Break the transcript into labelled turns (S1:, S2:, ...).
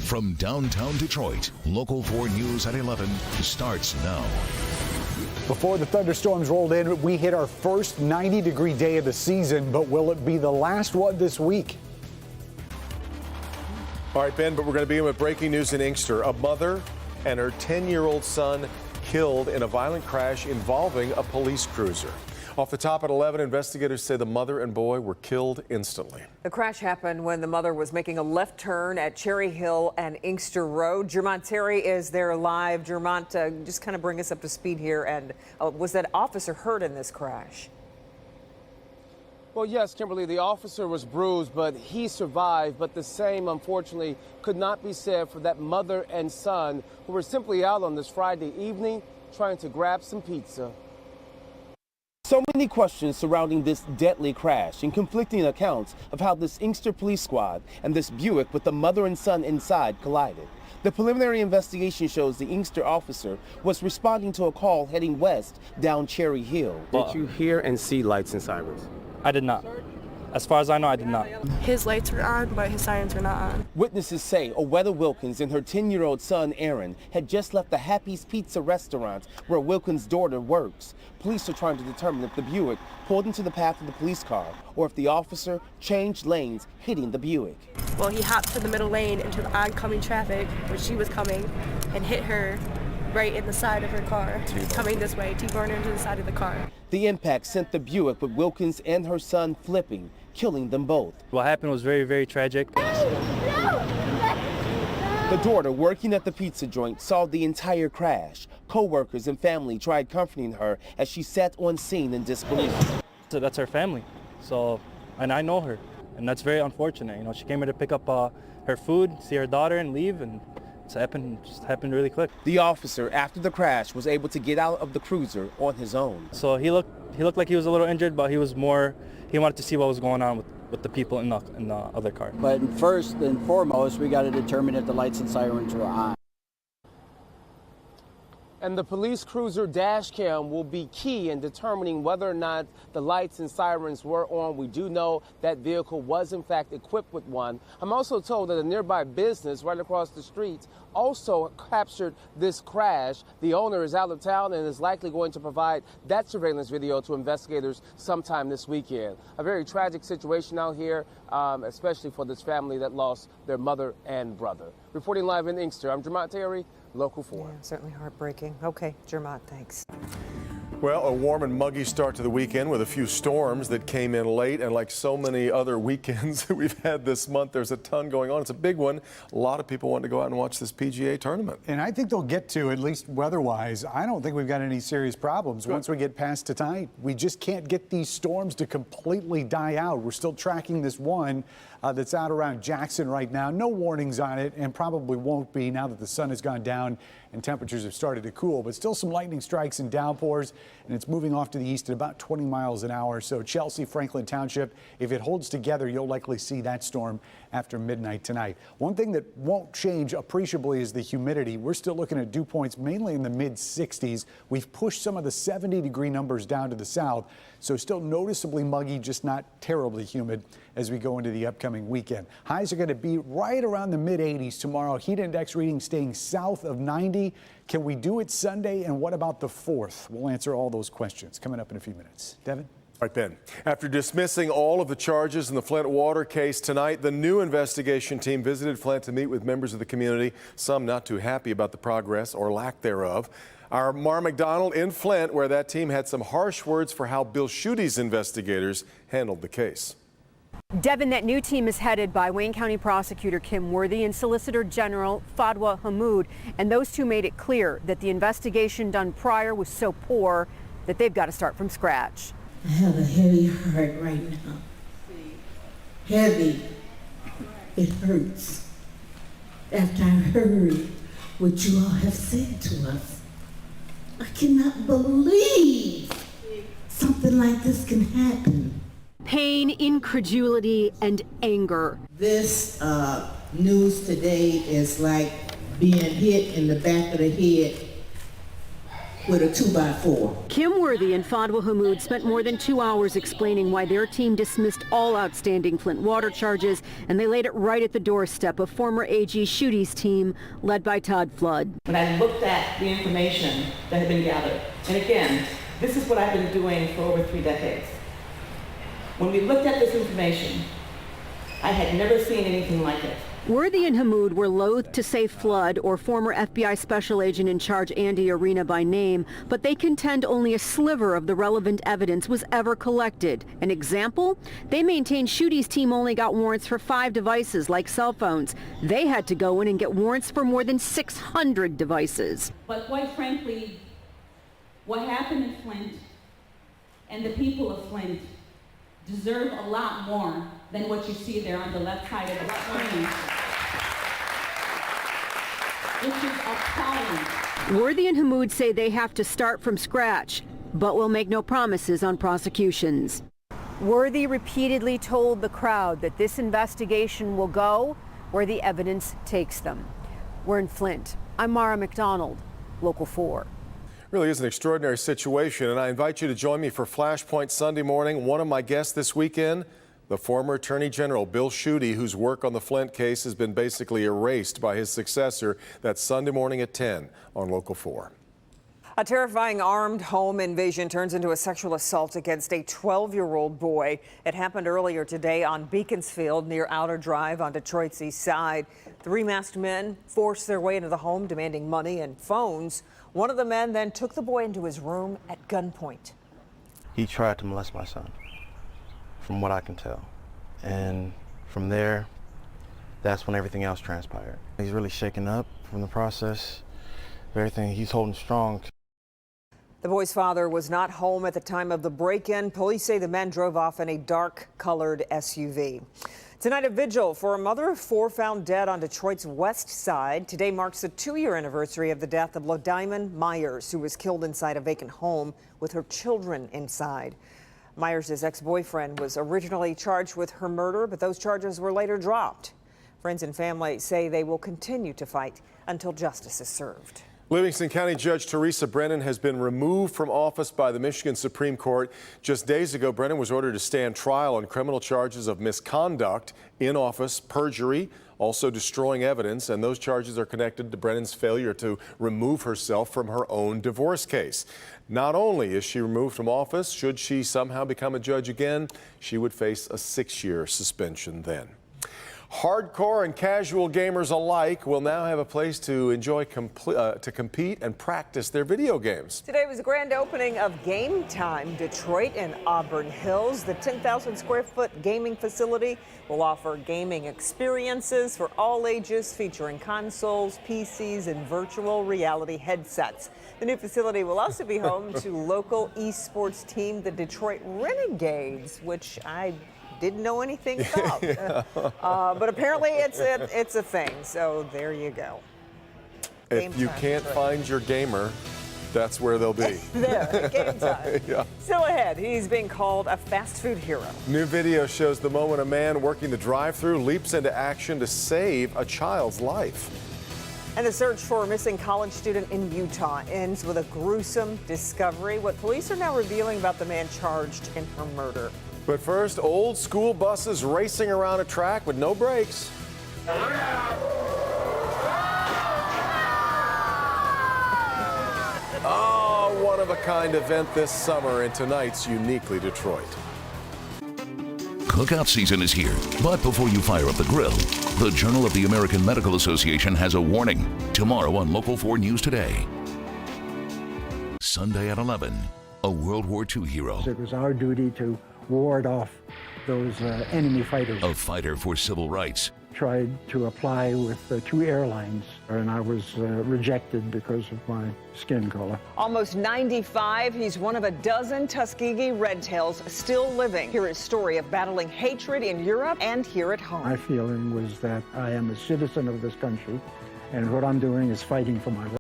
S1: From downtown Detroit, Local 4 News at 11 starts now.
S2: Before the thunderstorms rolled in, we hit our first 90-degree day of the season, but will it be the last one this week?
S3: All right, Ben, but we're going to begin with breaking news in Inkster. A mother and her 10-year-old son killed in a violent crash involving a police cruiser. Off the top at 11, investigators say the mother and boy were killed instantly.
S4: The crash happened when the mother was making a left turn at Cherry Hill and Inkster Road. Jermont Terry is there live. Jermont, just kind of bring us up to speed here. And was that officer hurt in this crash?
S5: Well, yes, Kimberly, the officer was bruised, but he survived. But the same, unfortunately, could not be said for that mother and son who were simply out on this Friday evening trying to grab some pizza. So many questions surrounding this deadly crash and conflicting accounts of how this Inkster police squad and this Buick with the mother and son inside collided. The preliminary investigation shows the Inkster officer was responding to a call heading west down Cherry Hill. Did you hear and see lights and sirens?
S6: I did not. As far as I know, I did not.
S7: His lights were on, but his sirens were not on.
S5: Witnesses say Owetta Wilkins and her 10-year-old son, Aaron, had just left the Happy's Pizza restaurant where Wilkins' daughter works. Police are trying to determine if the Buick pulled into the path of the police car or if the officer changed lanes, hitting the Buick.
S7: Well, he hopped to the middle lane into the oncoming traffic where she was coming and hit her right in the side of her car, coming this way, T-boned her into the side of the car.
S5: The impact sent the Buick with Wilkins and her son flipping, killing them both.
S6: What happened was very, very tragic.
S5: The daughter, working at the pizza joint, saw the entire crash. Co-workers and family tried comforting her as she sat on scene in disbelief.
S6: So that's her family. So, and I know her, and that's very unfortunate. You know, she came here to pick up her food, see her daughter, and leave, and it just happened really quick.
S5: The officer, after the crash, was able to get out of the cruiser on his own.
S6: So he looked like he was a little injured, but he wanted to see what was going on with the people in the other car.
S8: But first and foremost, we got to determine if the lights and sirens were on.
S5: And the police cruiser dash cam will be key in determining whether or not the lights and sirens were on. We do know that vehicle was in fact equipped with one. I'm also told that a nearby business right across the street also captured this crash. The owner is out of town and is likely going to provide that surveillance video to investigators sometime this weekend. A very tragic situation out here, especially for this family that lost their mother and brother. Reporting live in Inkster, I'm Jermont Terry, Local 4.
S4: Yeah, certainly heartbreaking. Okay, Jermont, thanks.
S3: Well, a warm and muggy start to the weekend with a few storms that came in late, and like so many other weekends that we've had this month, there's a ton going on. It's a big one. A lot of people want to go out and watch this PGA tournament.
S2: And I think they'll get to, at least weather-wise, I don't think we've got any serious problems once we get past tonight. We just can't get these storms to completely die out. We're still tracking this one that's out around Jackson right now. No warnings on it, and probably won't be now that the sun has gone down and temperatures have started to cool, but still some lightning strikes and downpours, and it's moving off to the east at about 20 miles an hour. So Chelsea, Franklin Township, if it holds together, you'll likely see that storm after midnight tonight. One thing that won't change appreciably is the humidity. We're still looking at dew points mainly in the mid-60s. We've pushed some of the 70-degree numbers down to the south, so still noticeably muggy, just not terribly humid as we go into the upcoming weekend. Highs are going to be right around the mid-80s tomorrow. Heat index reading staying south of 90. Can we do it Sunday? And what about the 4th? We'll answer all those questions coming up in a few minutes. Devin?
S3: All right, Ben. After dismissing all of the charges in the Flint water case tonight, the new investigation team visited Flint to meet with members of the community, some not too happy about the progress or lack thereof. Our Mara McDonald in Flint, where that team had some harsh words for how Bill Schuette's investigators handled the case.
S9: Devin, that new team is headed by Wayne County Prosecutor Kim Worthy and Solicitor General Fadwa Hamoud, and those two made it clear that the investigation done prior was so poor that they've got to start from scratch.
S10: I have a heavy heart right now. Heavy. It hurts. After I heard what you all have said to us, I cannot believe something like this can happen.
S9: Pain, incredulity, and anger.
S10: This news today is like being hit in the back of the head with a 2x4.
S9: Kim Worthy and Fadwa Hamoud spent more than 2 hours explaining why their team dismissed all outstanding Flint water charges, and they laid it right at the doorstep of former AG Schuette's team, led by Todd Flood.
S11: When I looked at the information that had been gathered, and again, this is what I've been doing for over 3 decades. When we looked at this information, I had never seen anything like it.
S9: Worthy and Hamoud were loath to say Flood or former FBI special agent in charge Andy Arena by name, but they contend only a sliver of the relevant evidence was ever collected. An example? They maintain Schuette's team only got warrants for 5 devices like cell phones. They had to go in and get warrants for more than 600 devices.
S12: But quite frankly, what happened in Flint and the people of Flint deserve a lot more than what you see there on the left side of the screen, which is appalling.
S9: Worthy and Hamoud say they have to start from scratch, but will make no promises on prosecutions. Worthy repeatedly told the crowd that this investigation will go where the evidence takes them. We're in Flint. I'm Mara McDonald, Local 4.
S3: Really is an extraordinary situation, and I invite you to join me for Flashpoint Sunday morning. One of my guests this weekend, the former Attorney General Bill Schuette, whose work on the Flint case has been basically erased by his successor. That's Sunday morning at 10 on Local 4.
S4: A terrifying armed home invasion turns into a sexual assault against a 12-year-old boy. It happened earlier today on Beaconsfield near Outer Drive on Detroit's east side. 3 masked men forced their way into the home demanding money and phones. One of the men then took the boy into his room at gunpoint.
S6: He tried to molest my son, from what I can tell. And from there, that's when everything else transpired. He's really shaken up from the process of everything. He's holding strong.
S4: The boy's father was not home at the time of the break-in. Police say the men drove off in a dark-colored SUV. Tonight, a vigil for a mother of 4 found dead on Detroit's west side. Today marks the 2-year anniversary of the death of LaDiamond Myers, who was killed inside a vacant home with her children inside. Myers' ex-boyfriend was originally charged with her murder, but those charges were later dropped. Friends and family say they will continue to fight until justice is served.
S3: Livingston County Judge Teresa Brennan has been removed from office by the Michigan Supreme Court. Just days ago, Brennan was ordered to stand trial on criminal charges of misconduct in office, perjury, also destroying evidence, and those charges are connected to Brennan's failure to remove herself from her own divorce case. Not only is she removed from office, should she somehow become a judge again, she would face a 6-year suspension then. Hardcore and casual gamers alike will now have a place to enjoy, to compete and practice their video games.
S4: Today was the grand opening of Game Time Detroit in Auburn Hills. The 10,000 square foot gaming facility will offer gaming experiences for all ages, featuring consoles, PCs, and virtual reality headsets. The new facility will also be home to local esports team, the Detroit Renegades, which I didn't know anything about. But apparently it's a thing, so there you go.
S3: If you can't find your gamer, that's where they'll be.
S4: There, Game Time.
S3: Yeah.
S4: Still ahead, he's being called a fast food hero.
S3: New video shows the moment a man working the drive-thru leaps into action to save a child's life.
S4: And the search for a missing college student in Utah ends with a gruesome discovery. What police are now revealing about the man charged in her murder.
S3: But first, old school buses racing around a track with no brakes. Oh, one-of-a-kind event this summer in tonight's Uniquely Detroit.
S1: Cookout season is here, but before you fire up the grill, the Journal of the American Medical Association has a warning. Tomorrow on Local 4 News Today. Sunday at 11, a World War II hero.
S13: It was our duty to ward off those enemy fighters.
S1: A fighter for civil rights.
S13: Tried to apply with 2 airlines, and I was rejected because of my skin color.
S4: Almost 95, he's one of a dozen Tuskegee Redtails still living. Hear his story of battling hatred in Europe and here at home.
S13: My feeling was that I am a citizen of this country, and what I'm doing is fighting for my rights.